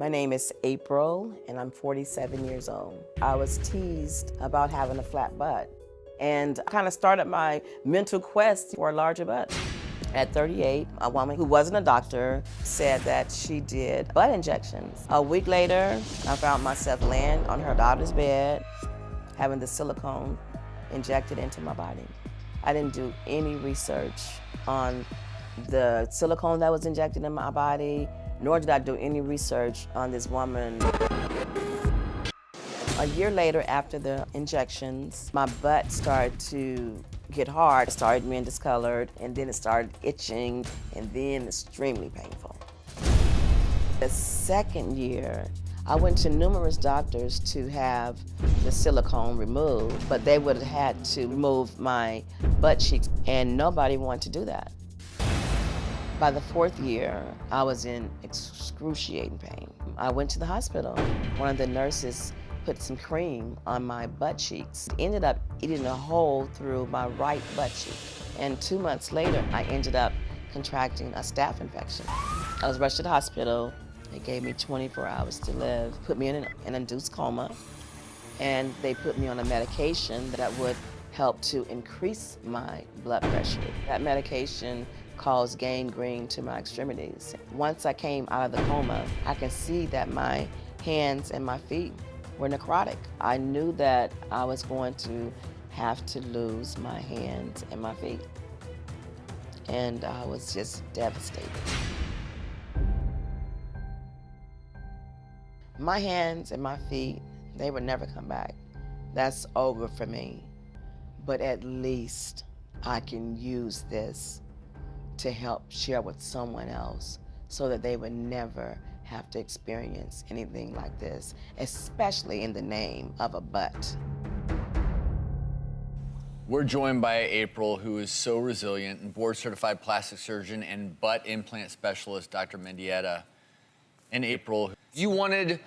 My name is April, and I'm 47 years old. I was teased about having a flat butt, and I kind of started my mental quest for a larger butt. At 38, a woman who wasn't a doctor said that she did butt injections. A week later, I found myself laying on her daughter's bed, having the silicone injected into my body. I didn't do any research on the silicone that was injected in my body, nor did I do any research on this woman. A year later, after the injections, my butt started to get hard. It started being discolored, and then it started itching, and then extremely painful. The second year, I went to numerous doctors to have the silicone removed, but they would have had to remove my butt cheeks, and nobody wanted to do that. By the fourth year, I was in excruciating pain. I went to the hospital. One of the nurses put some cream on my butt cheeks. It ended up eating a hole through my right butt cheek. And 2 months later, I ended up contracting a staph infection. I was rushed to the hospital. They gave me 24 hours to live, put me in an induced coma, and they put me on a medication that would help to increase my blood pressure. That medication caused gangrene to my extremities. Once I came out of the coma, I could see that my hands and my feet were necrotic. I knew that I was going to have to lose my hands and my feet. And I was just devastated. My hands and my feet, they would never come back. That's over for me. But at least I can use this to help share with someone else so that they would never have to experience anything like this, especially in the name of a butt. We're joined by April, who is so resilient, and board-certified plastic surgeon and butt implant specialist, Dr. Mendieta. And April, you wanted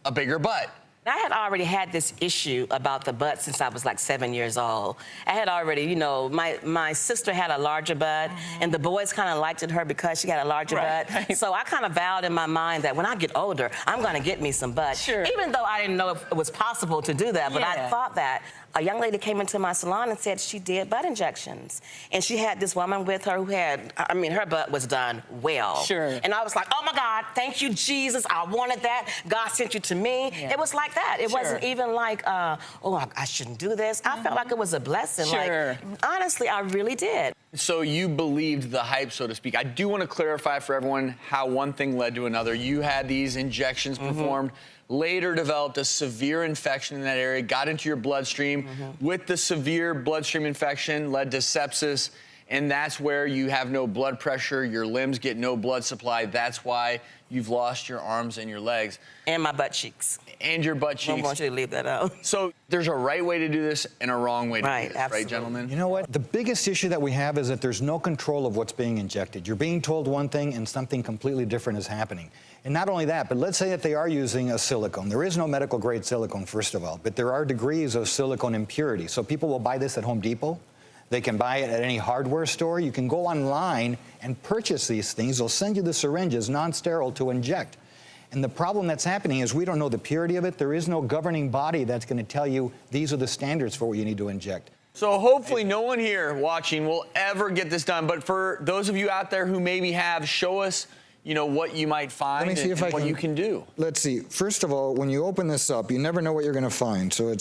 a bigger butt. I had already had this issue about the butt since I was like 7 years old. I had already, you know, my sister had a larger butt, and the boys kind of liked her because she had a larger butt. So I kind of vowed in my mind that when I get older, I'm going to get me some butt. Sure. Even though I didn't know if it was possible to do that, but I thought that. A young lady came into my salon and said she did butt injections. And she had this woman with her who had, I mean, her butt was done well. Sure. And I was like, oh my God, thank you, Jesus. I wanted that. God sent you to me. Yeah. It was like that. It wasn't even like, oh, I shouldn't do this. I felt like it was a blessing. Sure. Like, honestly, I really did. So you believed the hype, so to speak. I do want to clarify for everyone how one thing led to another. You had these injections performed, later developed a severe infection in that area, got into your bloodstream. With the severe bloodstream infection, led to sepsis, and that's where you have no blood pressure, your limbs get no blood supply. That's why you've lost your arms and your legs. And my butt cheeks. And your butt cheeks. I want you to leave that out. So there's a right way to do this and a wrong way to do this, Absolutely. right, gentlemen? You know what? The biggest issue that we have is that there's no control of what's being injected. You're being told one thing and something completely different is happening. And not only that, but let's say that they are using a silicone. There is no medical grade silicone, first of all, but there are degrees of silicone impurity. So people will buy this at Home Depot. They can buy it at any hardware store. You can go online and purchase these things. They'll send you the syringes, non-sterile, to inject. And the problem that's happening is we don't know the purity of it. There is no governing body that's going to tell you these are the standards for what you need to inject. So hopefully no one here watching will ever get this done. But for those of you out there who maybe have, show us, you know, what you might find and what you can do. Let's see. First of all, when you open this up, you never know what you're going to find. So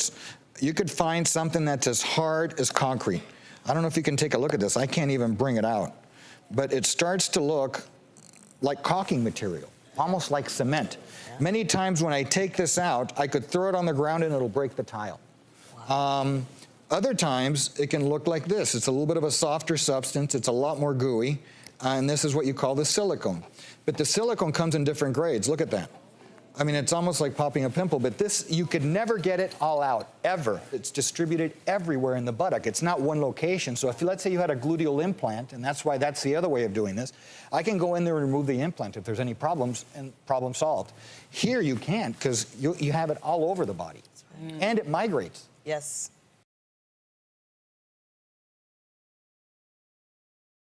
you could find something that's as hard as concrete. I don't know if you can take a look at this. I can't even bring it out. But it starts to look like caulking material, almost like cement. Many times when I take this out, I could throw it on the ground and it'll break the tile. Wow. Other times, it can look like this. It's a little bit of a softer substance. It's a lot more gooey. And this is what you call the silicone. But the silicone comes in different grades. Look at that. I mean, it's almost like popping a pimple, but this, you could never get it all out, ever. It's distributed everywhere in the buttock. It's not one location. So if, let's say you had a gluteal implant, and that's why that's the other way of doing this, I can go in there and remove the implant if there's any problems, and problem solved. Here you can't, because you have it all over the body. And it migrates. Yes.